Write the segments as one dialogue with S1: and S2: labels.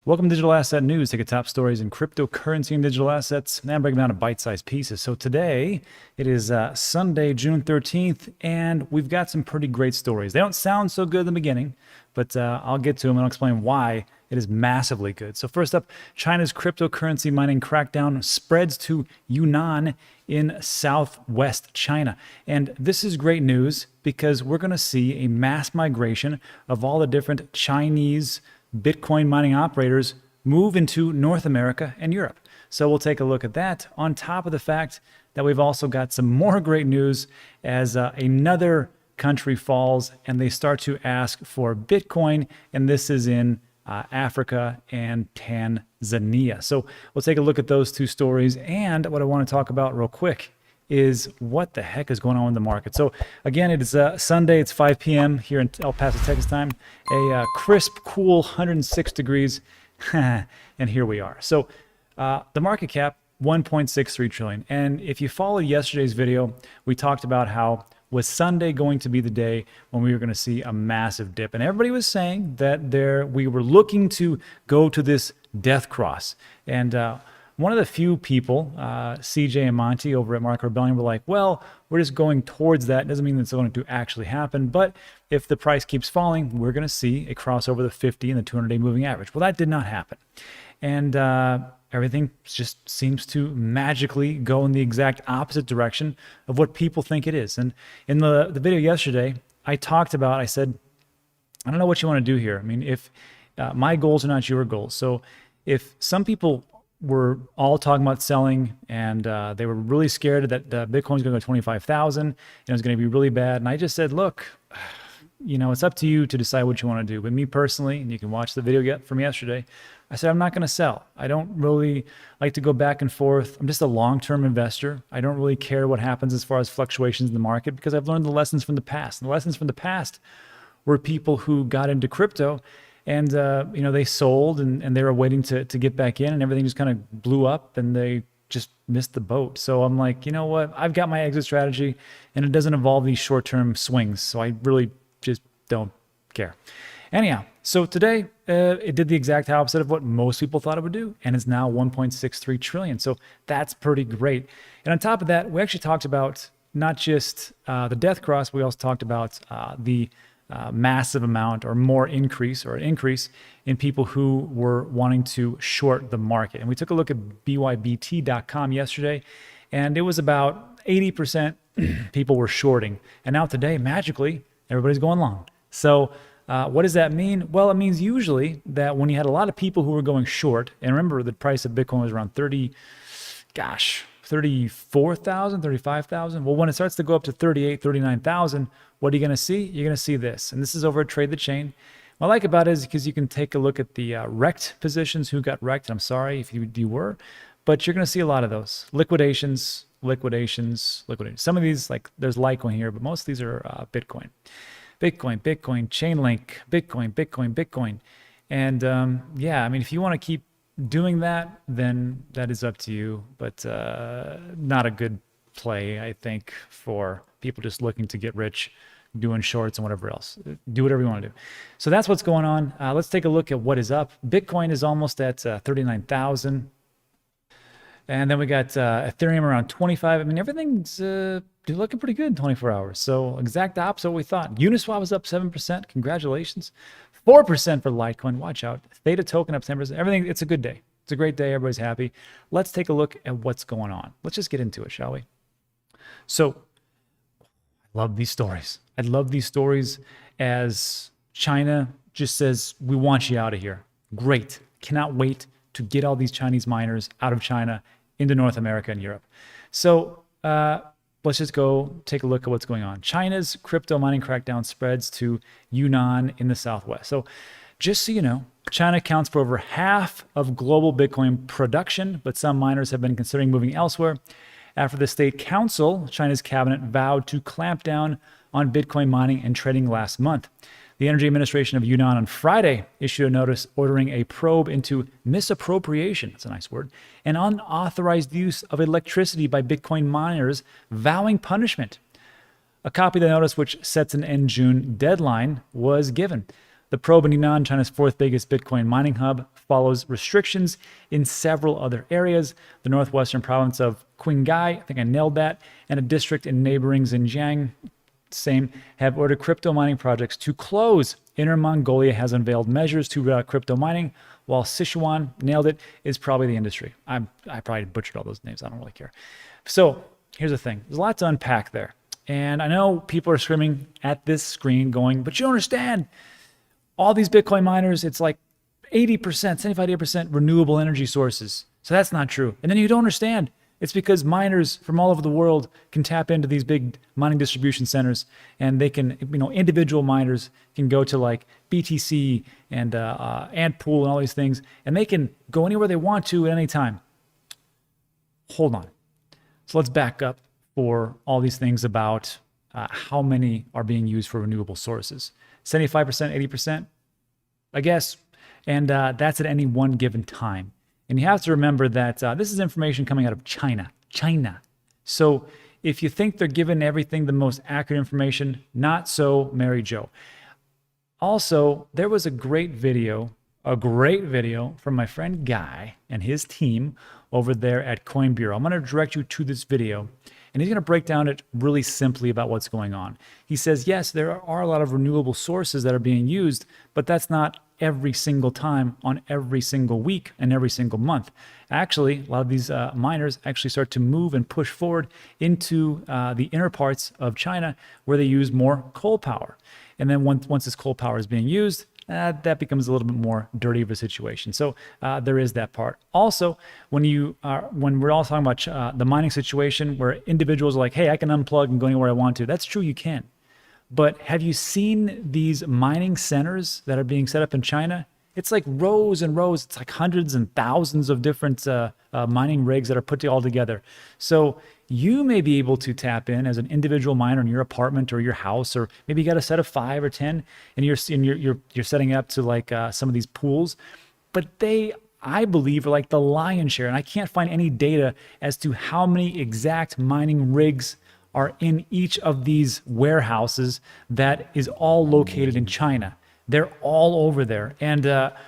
S1: Welcome to Digital Asset News. Take a top stories in cryptocurrency and digital assets, and break them down to bite-sized pieces. So today, it is Sunday, June 13th, and we've got some pretty great stories. They don't sound so good in the beginning, but I'll get to them and I'll explain why it is massively good. So first up, China's cryptocurrency mining crackdown spreads to Yunnan in southwest China. And this is great news because we're going to see a mass migration of all the different Chinese Bitcoin mining operators move into North America and Europe. So we'll take a look at that on top of the fact that we've also got some more great news as another country falls and they start to ask for Bitcoin, and this is in Africa and Tanzania. So we'll take a look at those two stories, and what I want to talk about real quick is what the heck is going on in the market. So again, it is Sunday, it's 5 p.m. here in El Paso, Texas time, a crisp, cool 106 degrees, and here we are. So the market cap, 1.63 trillion. And if you followed yesterday's video, we talked about how was Sunday going to be the day when we were going to see a massive dip. And everybody was saying that we were looking to go to this death cross. And one of the few people, CJ and Monty over at Market Rebellion, were like, well, we're just going towards that. It doesn't mean it's going to actually happen. But if the price keeps falling, we're going to see a crossover the 50 and the 200-day moving average. Well, that did not happen. And everything just seems to magically go in the exact opposite direction of what people think it is. And in the video yesterday, I said, I don't know what you want to do here. I mean, if my goals are not your goals. So if some people were all talking about selling and they were really scared that Bitcoin was going to go 25,000 and it was going to be really bad. And I just said, look, you know, it's up to you to decide what you want to do. But me personally, and you can watch the video from yesterday, I said, I'm not going to sell. I don't really like to go back and forth. I'm just a long-term investor. I don't really care what happens as far as fluctuations in the market because I've learned the lessons from the past. And the lessons from the past were people who got into crypto and, you know, they sold and they were waiting to get back in and everything just kind of blew up and they just missed the boat. So I'm like, you know what? I've got my exit strategy and it doesn't involve these short-term swings. So I really just don't care. Anyhow, so today it did the exact opposite of what most people thought it would do, and it's now 1.63 trillion. So that's pretty great. And on top of that, we actually talked about not just the death cross, we also talked about the massive amount or more increase in people who were wanting to short the market. And we took a look at bybt.com yesterday, and it was about 80% people were shorting. And now today, magically, everybody's going long. So what does that mean? Well, it means usually that when you had a lot of people who were going short, and remember the price of Bitcoin was around 34,000, 35,000. Well, when it starts to go up to 38, 39,000, what are you going to see? You're going to see this. And this is over at Trade the Chain. What I like about it is because you can take a look at the wrecked positions, who got wrecked. I'm sorry if you were, but you're going to see a lot of those. Liquidations. Some of these, like there's Litecoin here, but most of these are Bitcoin, Chainlink, Bitcoin. And yeah, I mean, if you want to keep doing that, then that is up to you, but not a good play, I think, for people just looking to get rich, doing shorts and whatever else. Do whatever you want to do. So that's what's going on. Let's take a look at what is up. Bitcoin is almost at 39,000. And then we got Ethereum around 25. I mean, everything's looking pretty good in 24 hours. So exact opposite of what we thought. Uniswap was up 7%. Congratulations. 4% for Litecoin. Watch out. Theta token up 10%. Everything, it's a good day. It's a great day. Everybody's happy. Let's take a look at what's going on. Let's just get into it, shall we? So I love these stories. I love these stories as China just says, we want you out of here. Great. Cannot wait to get all these Chinese miners out of China into North America and Europe. So let's just go take a look at what's going on. China's crypto mining crackdown spreads to Yunnan in the southwest. So just so you know, China accounts for over half of global Bitcoin production, but some miners have been considering moving elsewhere after the state council, China's cabinet, vowed to clamp down on Bitcoin mining and trading last month. The Energy Administration of Yunnan on Friday issued a notice ordering a probe into misappropriation, that's a nice word, and unauthorized use of electricity by Bitcoin miners, vowing punishment. A copy of the notice, which sets an end June deadline, was given. The probe in Yunnan, China's fourth biggest Bitcoin mining hub, follows restrictions in several other areas. The northwestern province of Qinghai, I think I nailed that, and a district in neighboring Xinjiang, same, have ordered crypto mining projects to close. Inner Mongolia has unveiled measures to crypto mining, while Sichuan, nailed it, is probably the industry. I probably butchered all those names. I don't really care. So here's the thing. There's a lot to unpack there. And I know people are screaming at this screen going, but you don't understand. All these Bitcoin miners, it's like 80%, 75 to 80% renewable energy sources. So that's not true. And then you don't understand. It's because miners from all over the world can tap into these big mining distribution centers, and they can, individual miners can go to like BTC and Antpool and all these things, and they can go anywhere they want to at any time. Hold on. So let's back up for all these things about how many are being used for renewable sources. 75%, 80%, I guess. And that's at any one given time. And you have to remember that this is information coming out of China. So if you think they're giving everything the most accurate information, not so, Mary Jo. Also, there was a great video from my friend Guy and his team over there at Coin Bureau. I'm going to direct you to this video, and he's going to break down it really simply about what's going on. He says, yes, there are a lot of renewable sources that are being used, but that's not every single time on every single week and every single month. Actually, a lot of these miners actually start to move and push forward into the inner parts of China where they use more coal power. And then once this coal power is being used, that becomes a little bit more dirty of a situation. So there is that part. Also, when we're all talking about the mining situation where individuals are like, hey, I can unplug and go anywhere I want to. That's true, you can. But have you seen these mining centers that are being set up in China? It's like rows and rows. It's like hundreds and thousands of different mining rigs that are put all together. So you may be able to tap in as an individual miner in your apartment or your house, or maybe you got a set of 5 or 10, and you're setting up to like some of these pools. But they, I believe, are like the lion's share, and I can't find any data as to how many exact mining rigs are in each of these warehouses that is all located in China. They're all over there. And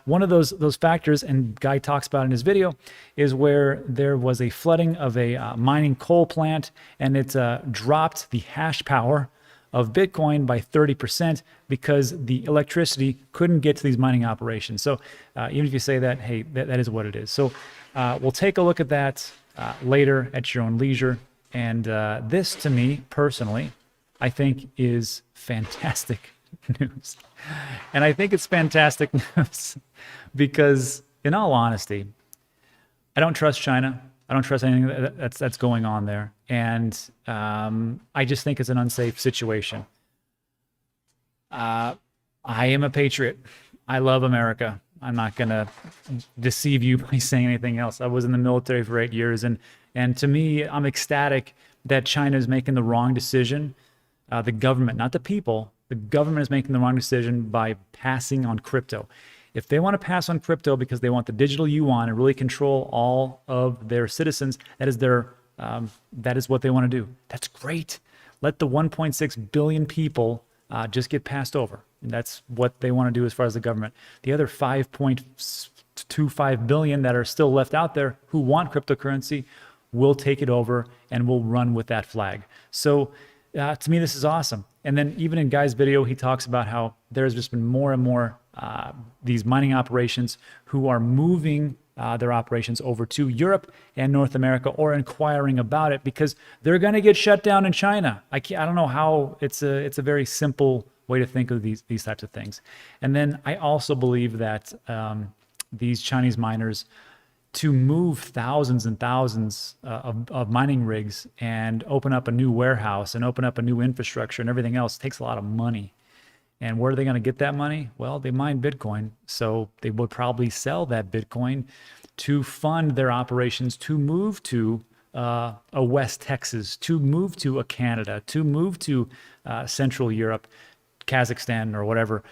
S1: one of those factors, and Guy talks about in his video, is where there was a flooding of a mining coal plant, and it dropped the hash power of Bitcoin by 30% because the electricity couldn't get to these mining operations. So even if you say that, hey, that is what it is. So we'll take a look at that later at your own leisure. And this, to me, personally, I think is fantastic news. And I think it's fantastic news because, in all honesty, I don't trust China. I don't trust anything that's going on there. And I just think it's an unsafe situation. I am a patriot. I love America. I'm not going to deceive you by saying anything else. I was in the military for 8 years, and to me, I'm ecstatic that China is making the wrong decision. The government, not the people, the government is making the wrong decision by passing on crypto. If they want to pass on crypto because they want the digital yuan and really control all of their citizens, that is what they want to do. That's great. Let the 1.6 billion people just get passed over. And that's what they want to do as far as the government. The other 5.25 billion that are still left out there who want cryptocurrency will take it over and will run with that flag. So to me, this is awesome. And then even in Guy's video, he talks about how there's just been more and more these mining operations who are moving their operations over to Europe and North America, or inquiring about it because they're going to get shut down in China. I don't know how. It's a very simple way to think of these types of things. And then I also believe that these Chinese miners, to move thousands and thousands of mining rigs and open up a new warehouse and open up a new infrastructure and everything else, takes a lot of money. And where are they going to get that money? Well, they mine Bitcoin. So they would probably sell that Bitcoin to fund their operations to move to a West Texas, to move to a Canada, to move to Central Europe, Kazakhstan or whatever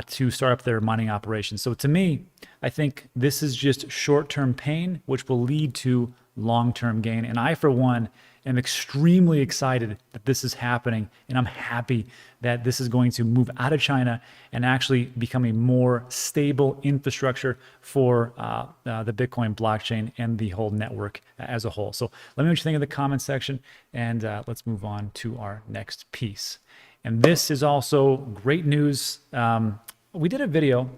S1: to start up their mining operations. So to me, I think this is just short-term pain, which will lead to long-term gain. And I, for one, am extremely excited that this is happening. And I'm happy that this is going to move out of China and actually become a more stable infrastructure for the Bitcoin blockchain and the whole network as a whole. So let me know what you think in the comment section, and let's move on to our next piece. And this is also great news. We did a video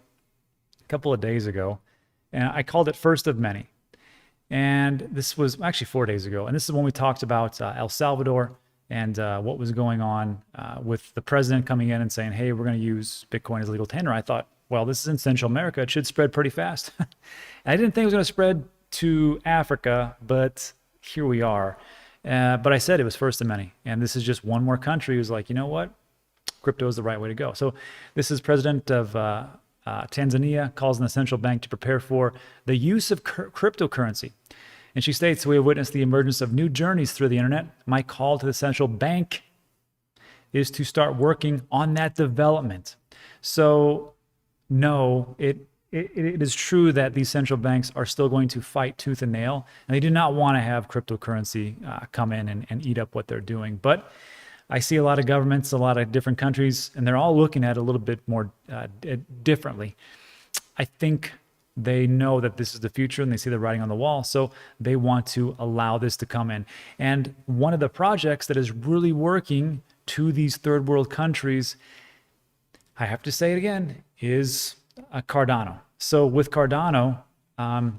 S1: a couple of days ago, and I called it First of Many. And this was actually 4 days ago. And this is when we talked about El Salvador and what was going on with the president coming in and saying, hey, we're going to use Bitcoin as legal tender. I thought, well, this is in Central America. It should spread pretty fast. I didn't think it was going to spread to Africa, but here we are. But I said it was first of many. And this is just one more country who's like, you know what? Crypto is the right way to go. So this is president of Tanzania calls on the central bank to prepare for the use of cryptocurrency. And she states, we have witnessed the emergence of new journeys through the internet. My call to the central bank is to start working on that development. So no, it is true that these central banks are still going to fight tooth and nail, and they do not want to have cryptocurrency come in and eat up what they're doing. But I see a lot of governments, a lot of different countries, and they're all looking at it a little bit more differently. I think they know that this is the future and they see the writing on the wall, so they want to allow this to come in. And one of the projects that is really working to these third world countries, I have to say it again, is Cardano. So with Cardano,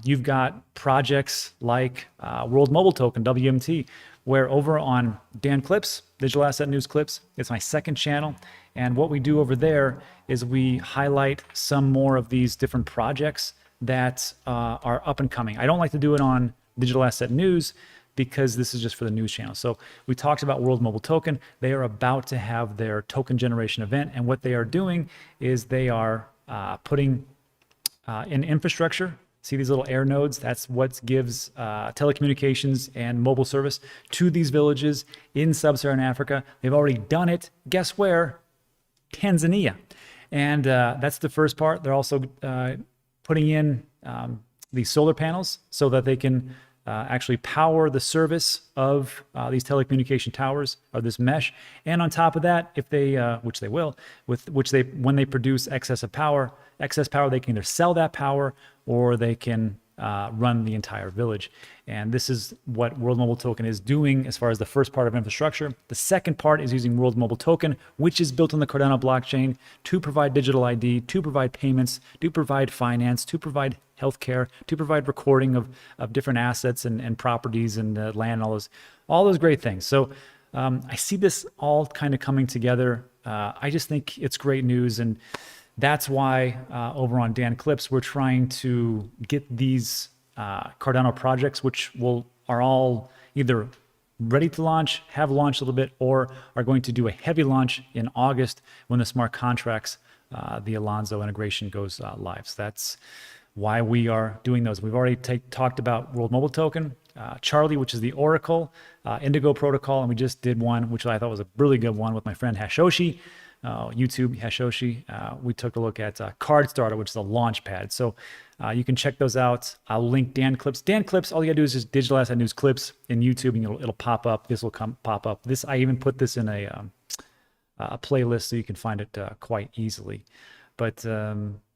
S1: you've got projects like World Mobile Token, WMT, where over on Dan Clips, Digital Asset News Clips, it's my second channel. And what we do over there is we highlight some more of these different projects that are up and coming. I don't like to do it on Digital Asset News because this is just for the news channel. So we talked about World Mobile Token. They are about to have their token generation event. And what they are doing is they are putting in infrastructure. See these little air nodes? That's what gives telecommunications and mobile service to these villages in sub-Saharan Africa. They've already done it. Guess where? Tanzania. And that's the first part. They're also putting in these solar panels so that they can actually power the service of these telecommunication towers or this mesh. And on top of that, if they, which they will, when they produce excess power, they can either sell that power or they can run the entire village. And this is what World Mobile Token is doing as far as the first part of infrastructure. The second part is using World Mobile Token, which is built on the Cardano blockchain to provide digital ID, to provide payments, to provide finance, to provide healthcare, to provide recording of different assets and properties and land, all those great things. So I see this all kind of coming together. I just think it's great news, and that's why over on Dan Clips, we're trying to get these Cardano projects, which are all either ready to launch, have launched a little bit, or are going to do a heavy launch in August when the smart contracts, the Alonzo integration goes live. So that's why we are doing those. We've already talked about World Mobile Token, Charlie, which is the Oracle, Indigo Protocol, and we just did one, which I thought was a really good one with my friend Hashoshi. YouTube Hashoshi. We took a look at Card Starter, which is a launch pad. So you can check those out. I'll link Dan Clips. Dan Clips, all you gotta do is just Digital Asset News Clips in YouTube, and it'll pop up. This will pop up. I even put this in a playlist so you can find it quite easily. But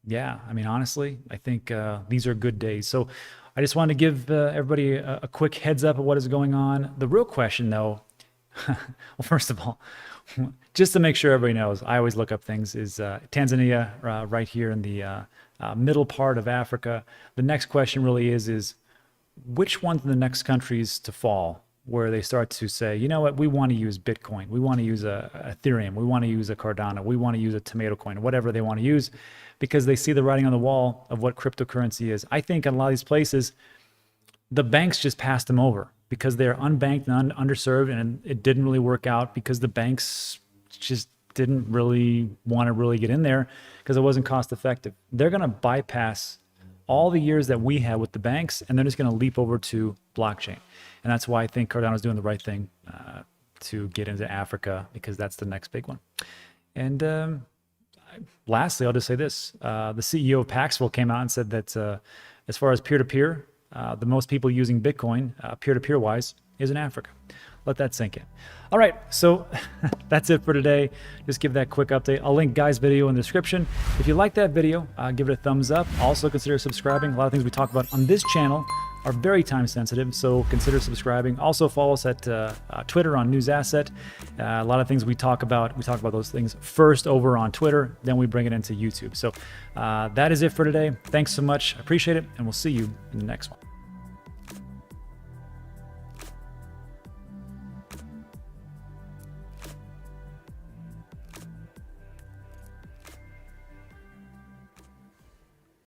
S1: yeah, I mean, honestly, I think these are good days. So I just wanted to give everybody a quick heads up of what is going on. The real question, though, well, first of all, just to make sure everybody knows, I always look up things, is Tanzania right here in the middle part of Africa. The next question really is which one's the next countries to fall, where they start to say, you know what, we want to use Bitcoin, we want to use Ethereum, we want to use a Cardano, we want to use a tomato coin, whatever they want to use, because they see the writing on the wall of what cryptocurrency is. I think in a lot of these places, the banks just passed them over because they're unbanked and underserved, and it didn't really work out because the banks just didn't really want to really get in there because it wasn't cost effective. They're going to bypass all the years that we had with the banks, and they're just going to leap over to blockchain. And that's why I think Cardano is doing the right thing to get into Africa, because that's the next big one. And lastly, I'll just say this. The CEO of Paxful came out and said that as far as peer-to-peer, the most people using Bitcoin, peer-to-peer wise, is in Africa. Let that sink in. All right, so that's it for today. Just give that quick update. I'll link Guy's video in the description. If you like that video, give it a thumbs up. Also consider subscribing. A lot of things we talk about on this channel are very time sensitive, so consider subscribing. Also follow us at Twitter on News Asset. A lot of things we talk about those things first over on Twitter, then we bring it into YouTube. So that is it for today. Thanks so much. I appreciate it, and we'll see you in the next one.